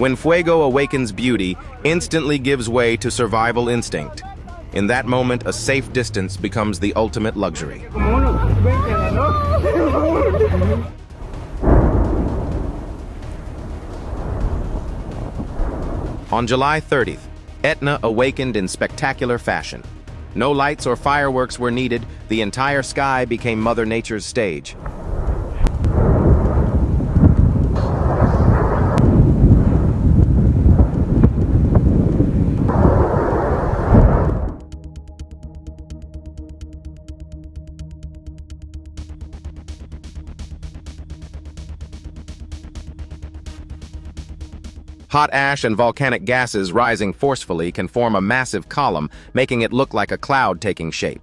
When fuego awakens beauty, instantly gives way to survival instinct. In that moment, a safe distance becomes the ultimate luxury. On July 30th, Etna awakened in spectacular fashion. No lights or fireworks were needed, the entire sky became Mother Nature's stage. Hot ash and volcanic gases rising forcefully can form a massive column, making it look like a cloud taking shape.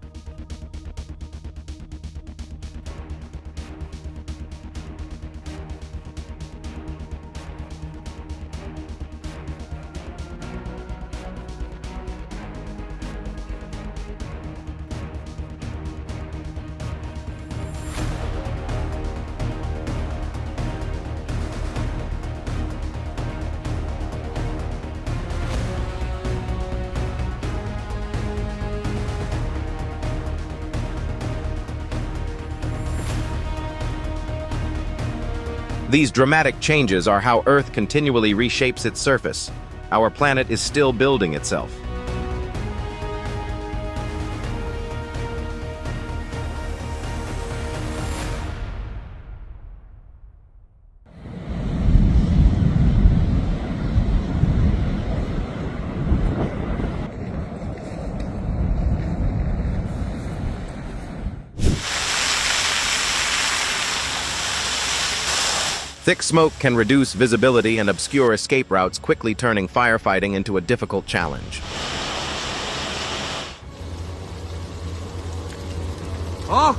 These dramatic changes are how Earth continually reshapes its surface. Our planet is still building itself. Thick smoke can reduce visibility and obscure escape routes, quickly turning firefighting into a difficult challenge. Oh!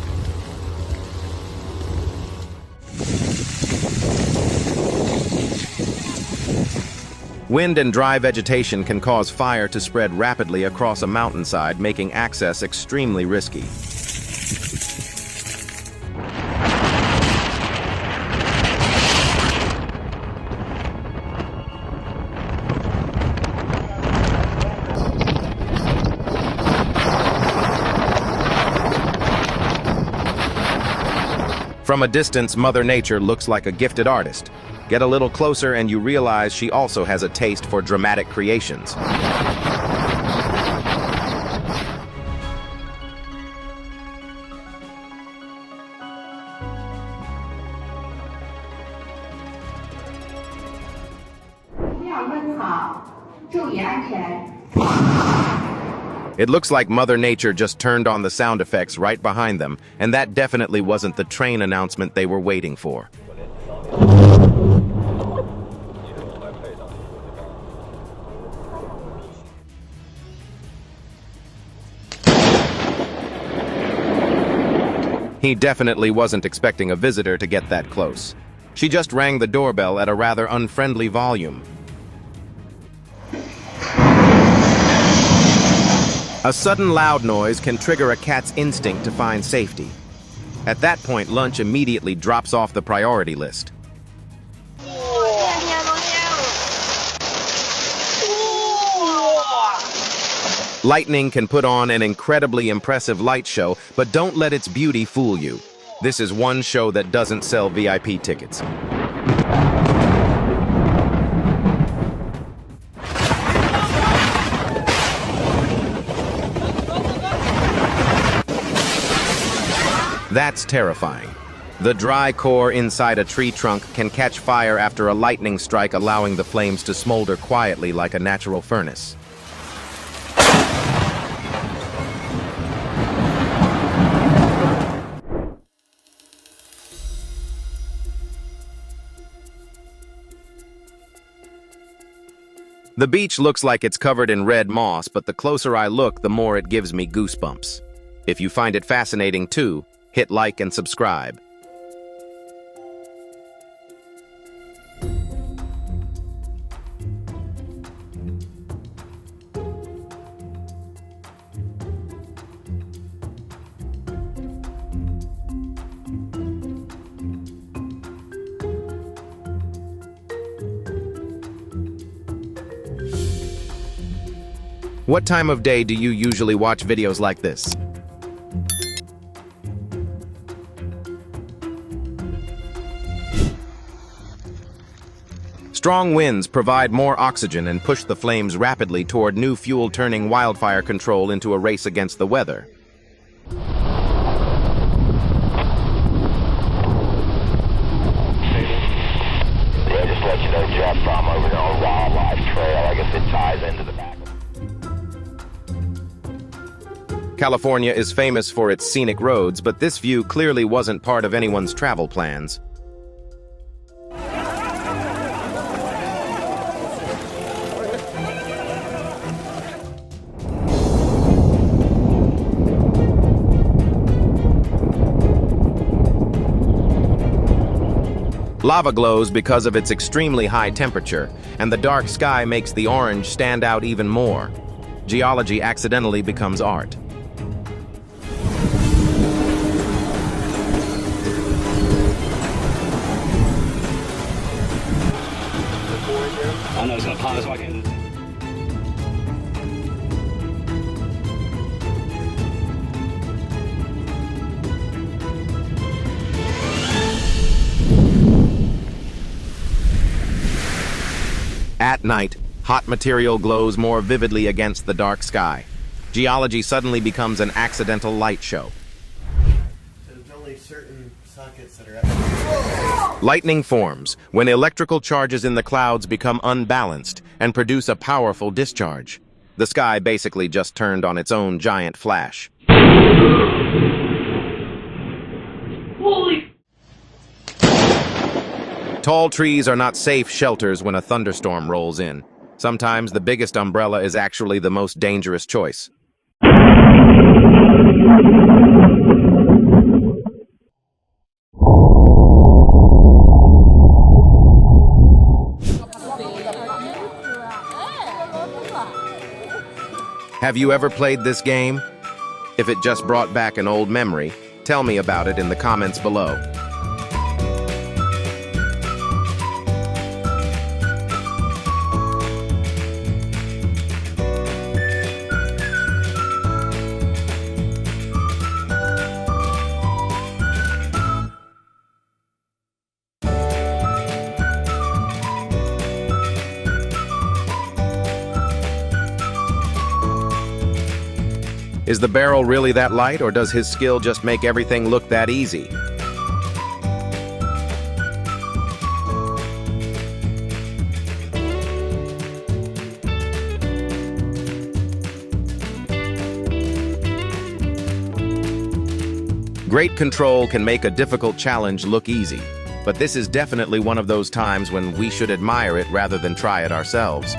Wind and dry vegetation can cause fire to spread rapidly across a mountainside, making access extremely risky. From a distance, Mother Nature looks like a gifted artist. Get a little closer and you realize she also has a taste for dramatic creations. It looks like Mother Nature just turned on the sound effects right behind them, and that definitely wasn't the train announcement they were waiting for. He definitely wasn't expecting a visitor to get that close. She just rang the doorbell at a rather unfriendly volume. A sudden loud noise can trigger a cat's instinct to find safety. At that point, lunch immediately drops off the priority list. Lightning can put on an incredibly impressive light show, but don't let its beauty fool you. This is one show that doesn't sell VIP tickets. That's terrifying. The dry core inside a tree trunk can catch fire after a lightning strike, allowing the flames to smolder quietly like a natural furnace. The beach looks like it's covered in red moss, but the closer I look, the more it gives me goosebumps. If you find it fascinating too, hit like and subscribe. What time of day do you usually watch videos like this? Strong winds provide more oxygen and push the flames rapidly toward new fuel, turning wildfire control into a race against the weather. Yeah, just to let you know, Jeff, I'm over here on Wildlife Trail. I guess it ties into the back. California is famous for its scenic roads, but this view clearly wasn't part of anyone's travel plans. Lava glows because of its extremely high temperature, and the dark sky makes the orange stand out even more. Geology accidentally becomes art. I know it's gonna pause so I can. At night, hot material glows more vividly against the dark sky. Geology suddenly becomes an accidental light show. There's only certain sockets that are Lightning forms when electrical charges in the clouds become unbalanced and produce a powerful discharge. The sky basically just turned on its own giant flash. Tall trees are not safe shelters when a thunderstorm rolls in. Sometimes the biggest umbrella is actually the most dangerous choice. Have you ever played this game? If it just brought back an old memory, tell me about it in the comments below. Is the barrel really that light, or does his skill just make everything look that easy? Great control can make a difficult challenge look easy, but this is definitely one of those times when we should admire it rather than try it ourselves.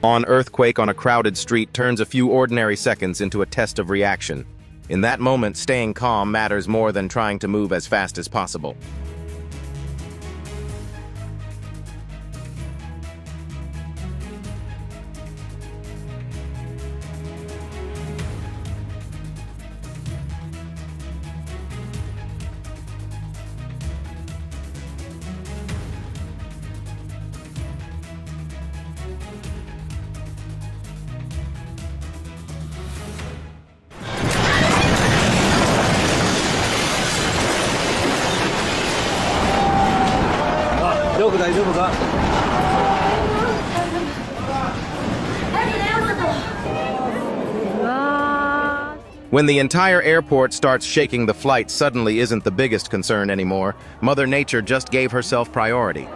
An earthquake on a crowded street turns a few ordinary seconds into a test of reaction. In that moment, staying calm matters more than trying to move as fast as possible. When the entire airport starts shaking, the flight suddenly isn't the biggest concern anymore. Mother Nature just gave herself priority.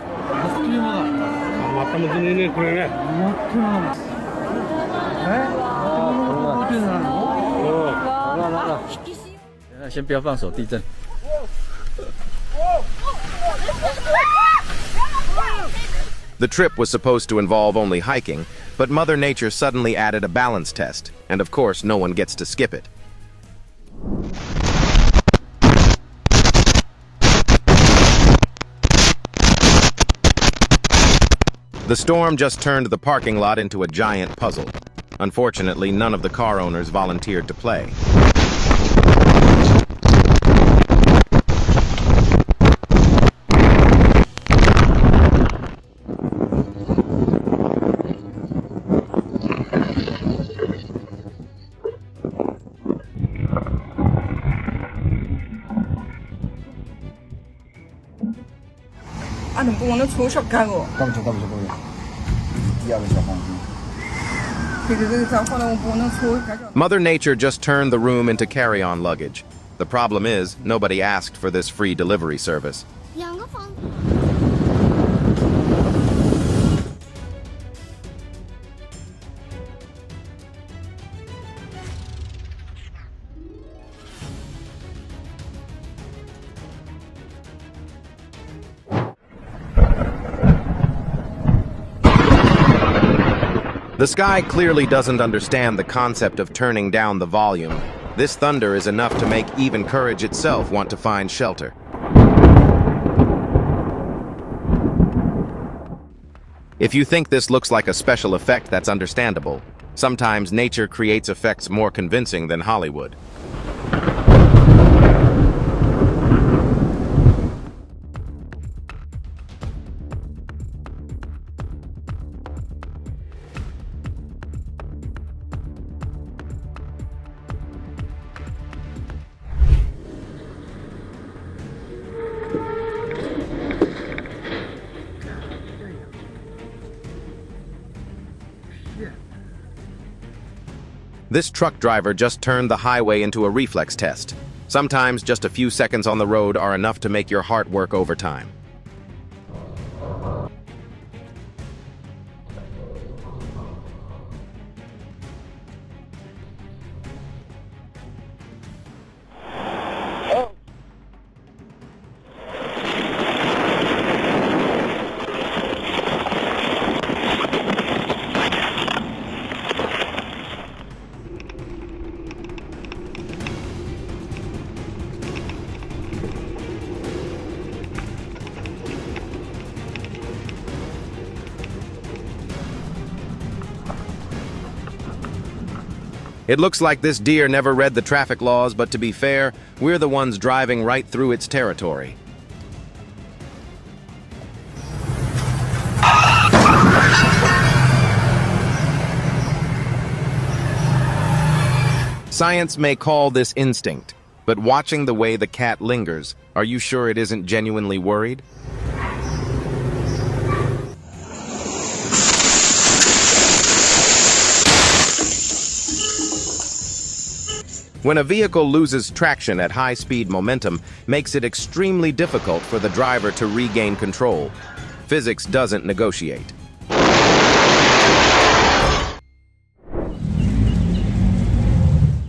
The trip was supposed to involve only hiking, but Mother Nature suddenly added a balance test, and of course no one gets to skip it. The storm just turned the parking lot into a giant puzzle. Unfortunately, none of the car owners volunteered to play. Mother Nature just turned the room into carry-on luggage. The problem is, nobody asked for this free delivery service. The sky clearly doesn't understand the concept of turning down the volume. This thunder is enough to make even courage itself want to find shelter. If you think this looks like a special effect, that's understandable. Sometimes nature creates effects more convincing than Hollywood. This truck driver just turned the highway into a reflex test. Sometimes just a few seconds on the road are enough to make your heart work overtime. It looks like this deer never read the traffic laws, but to be fair, we're the ones driving right through its territory. Science may call this instinct, but watching the way the cat lingers, are you sure it isn't genuinely worried? When a vehicle loses traction at high-speed momentum, makes it extremely difficult for the driver to regain control. Physics doesn't negotiate.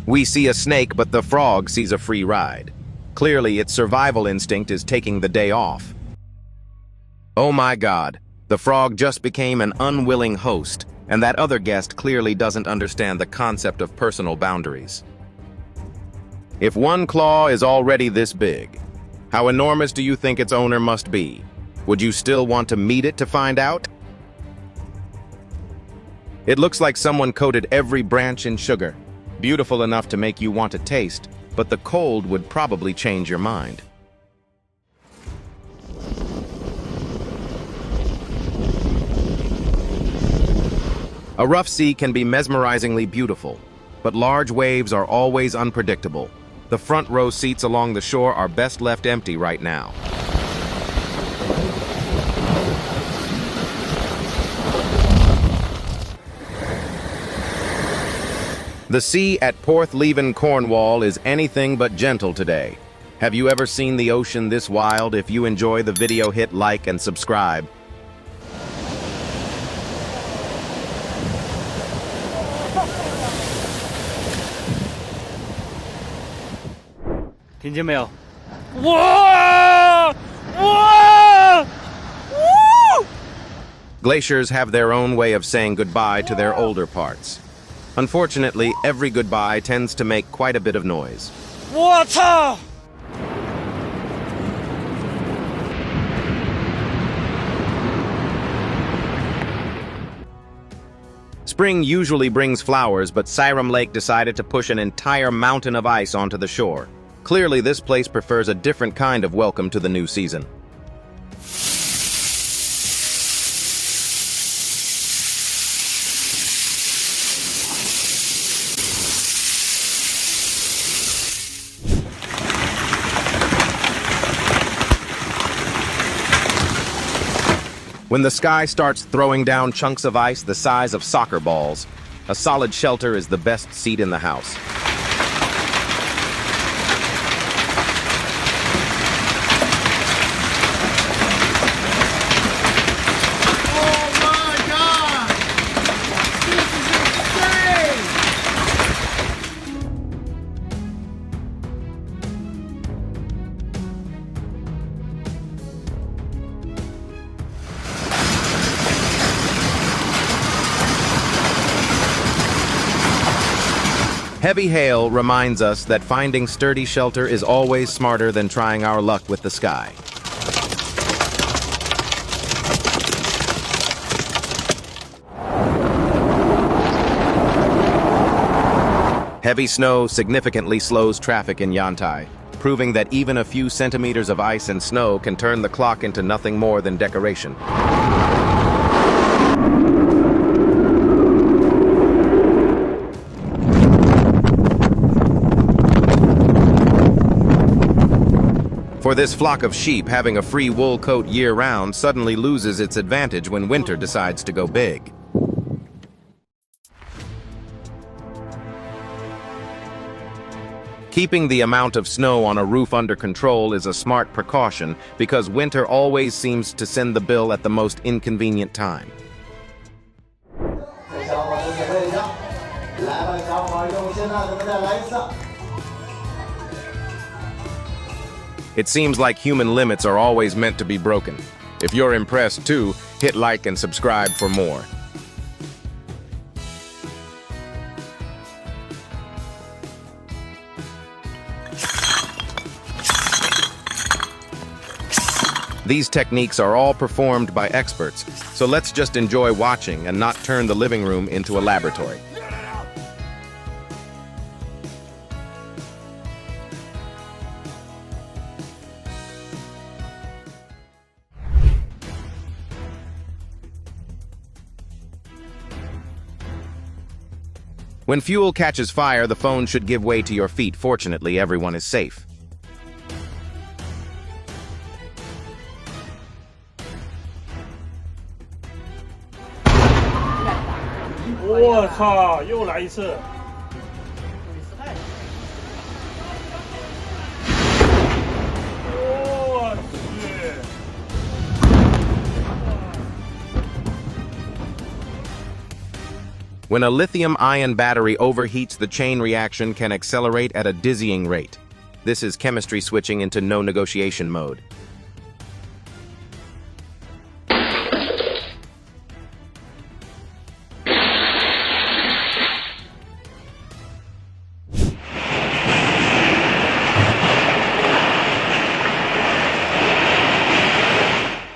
We see a snake, but the frog sees a free ride. Clearly, its survival instinct is taking the day off. Oh my God, the frog just became an unwilling host, and that other guest clearly doesn't understand the concept of personal boundaries. If one claw is already this big, how enormous do you think its owner must be? Would you still want to meet it to find out? It looks like someone coated every branch in sugar, beautiful enough to make you want to taste, but the cold would probably change your mind. A rough sea can be mesmerizingly beautiful, but large waves are always unpredictable. The front row seats along the shore are best left empty right now. The sea at Porthleven, Cornwall is anything but gentle today. Have you ever seen the ocean this wild? If you enjoy the video, hit like and subscribe. Glaciers have their own way of saying goodbye to their older parts. Unfortunately, every goodbye tends to make quite a bit of noise. 我操！ Spring usually brings flowers, but Siram Lake decided to push an entire mountain of ice onto the shore. Clearly, this place prefers a different kind of welcome to the new season. When the sky starts throwing down chunks of ice the size of soccer balls, a solid shelter is the best seat in the house. Heavy hail reminds us that finding sturdy shelter is always smarter than trying our luck with the sky. Heavy snow significantly slows traffic in Yantai, proving that even a few centimeters of ice and snow can turn the clock into nothing more than decoration. For this flock of sheep, having a free wool coat year-round suddenly loses its advantage when winter decides to go big. Keeping the amount of snow on a roof under control is a smart precaution because winter always seems to send the bill at the most inconvenient time. It seems like human limits are always meant to be broken. If you're impressed too, hit like and subscribe for more. These techniques are all performed by experts, so let's just enjoy watching and not turn the living room into a laboratory. When fuel catches fire, the phone should give way to your feet. Fortunately, everyone is safe. When a lithium-ion battery overheats, the chain reaction can accelerate at a dizzying rate. This is chemistry switching into no negotiation mode.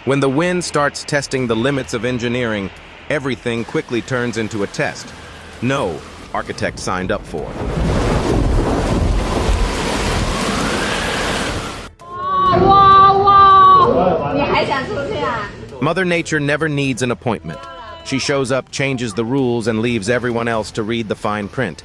When the wind starts testing the limits of engineering, everything quickly turns into a test. No architect signed up for. Mother Nature never needs an appointment. She shows up, changes the rules, and leaves everyone else to read the fine print.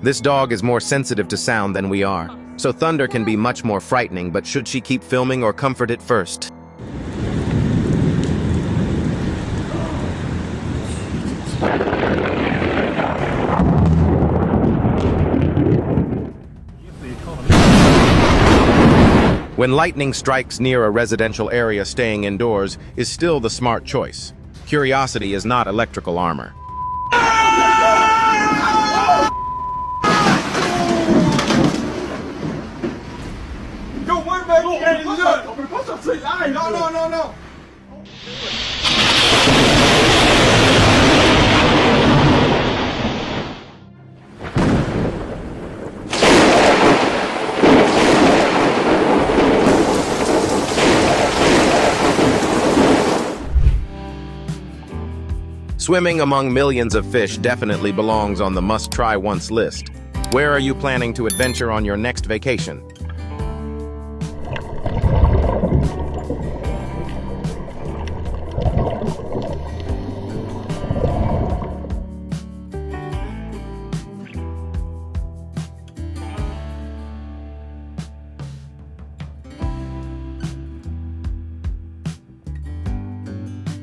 This dog is more sensitive to sound than we are, so thunder can be much more frightening, but should she keep filming or comfort it first? When lightning strikes near a residential area, staying indoors is still the smart choice. Curiosity is not electrical armor. No. Swimming among millions of fish definitely belongs on the must-try-once list. Where are you planning to adventure on your next vacation?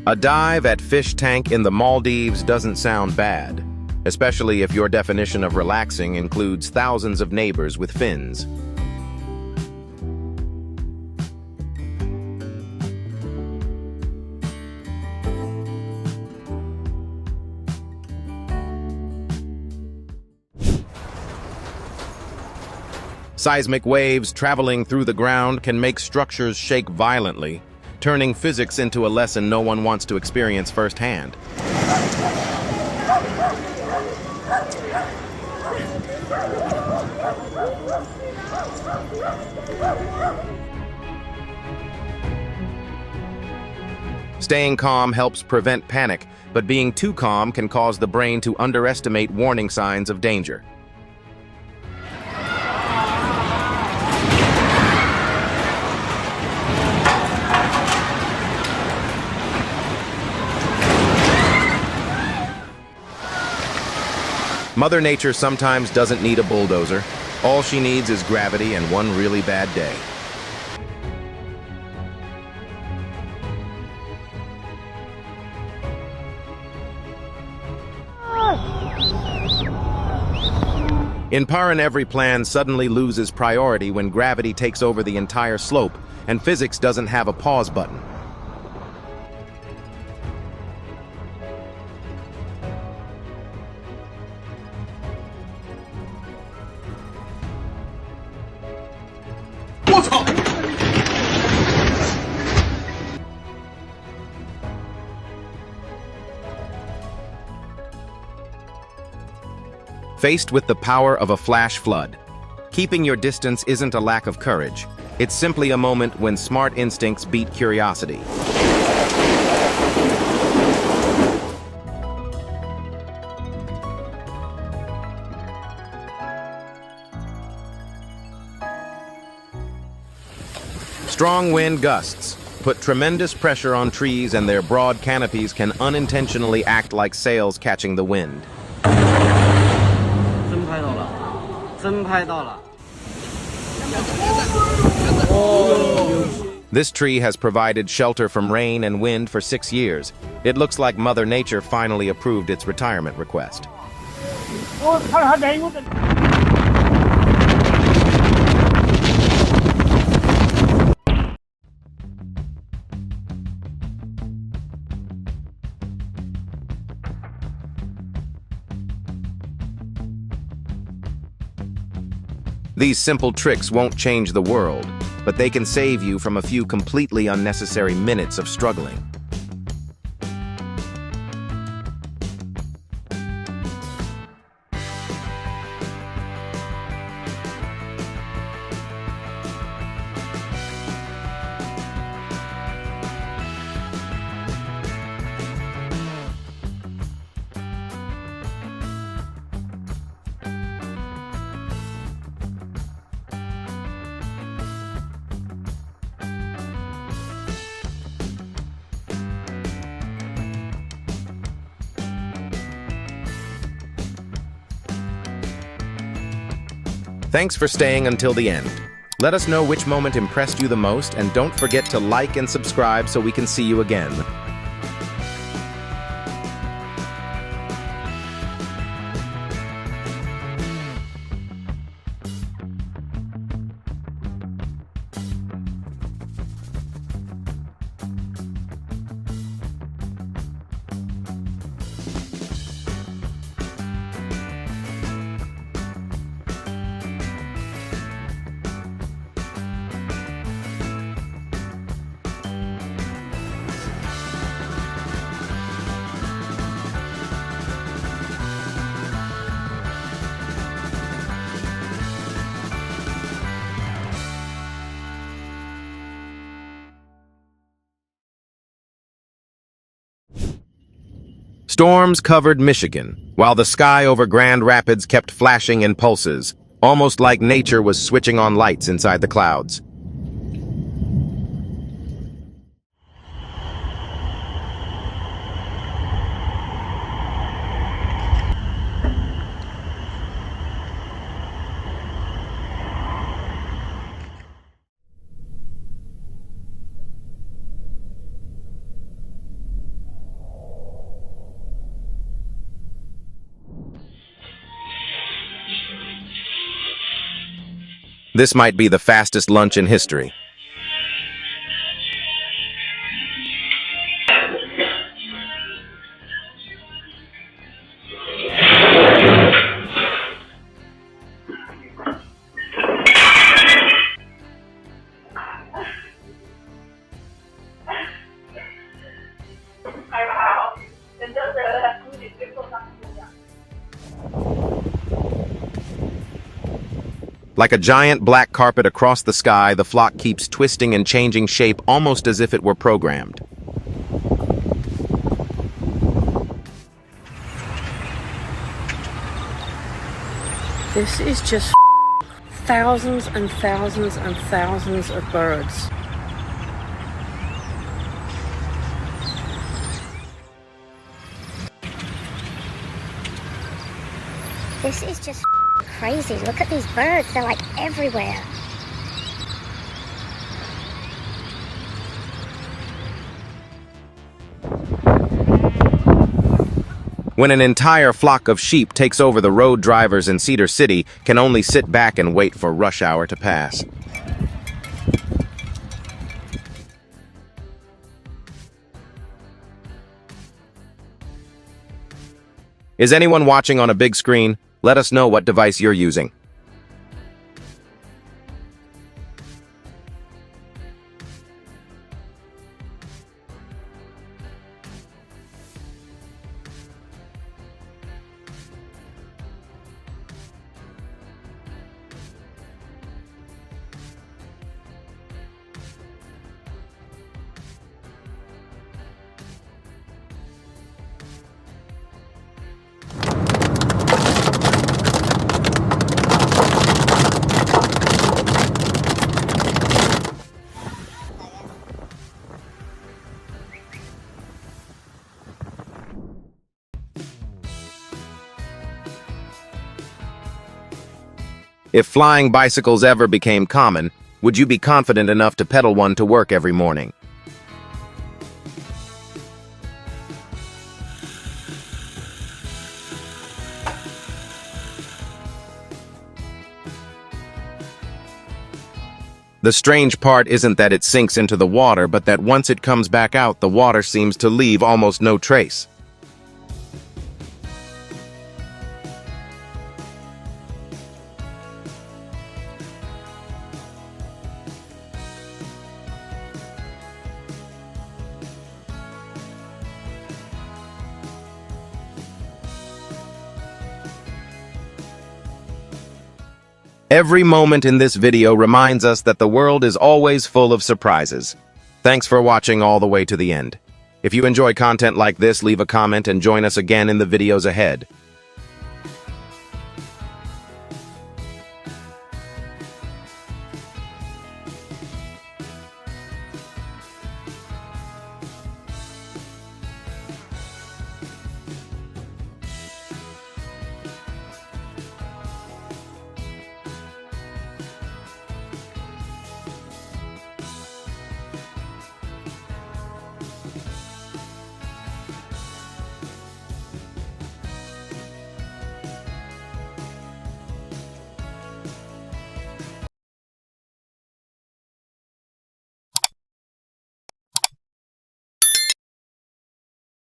A dive at Fish Tank in the Maldives doesn't sound bad, especially if your definition of relaxing includes thousands of neighbors with fins. Seismic waves traveling through the ground can make structures shake violently, turning physics into a lesson no one wants to experience firsthand. Staying calm helps prevent panic, but being too calm can cause the brain to underestimate warning signs of danger. Mother Nature sometimes doesn't need a bulldozer. All she needs is gravity and one really bad day. In Paran, every plan suddenly loses priority when gravity takes over the entire slope and physics doesn't have a pause button. Faced with the power of a flash flood, keeping your distance isn't a lack of courage. It's simply a moment when smart instincts beat curiosity. Strong wind gusts put tremendous pressure on trees, and their broad canopies can unintentionally act like sails catching the wind. This tree has provided shelter from rain and wind for 6 years. It looks like Mother Nature finally approved its retirement request. These simple tricks won't change the world, but they can save you from a few completely unnecessary minutes of struggling. Thanks for staying until the end. Let us know which moment impressed you the most, and don't forget to like and subscribe so we can see you again. Storms covered Michigan, while the sky over Grand Rapids kept flashing in pulses, almost like nature was switching on lights inside the clouds. This might be the fastest lunch in history. Like a giant black carpet across the sky, the flock keeps twisting and changing shape almost as if it were programmed. This is just thousands and thousands and thousands of birds. This is just crazy. Look at these birds. They're like everywhere. When an entire flock of sheep takes over, the road drivers in Cedar City can only sit back and wait for rush hour to pass. Is anyone watching on a big screen? Let us know what device you're using. If flying bicycles ever became common, would you be confident enough to pedal one to work every morning? The strange part isn't that it sinks into the water, but that once it comes back out, the water seems to leave almost no trace. Every moment in this video reminds us that the world is always full of surprises. Thanks for watching all the way to the end. If you enjoy content like this, leave a comment and join us again in the videos ahead.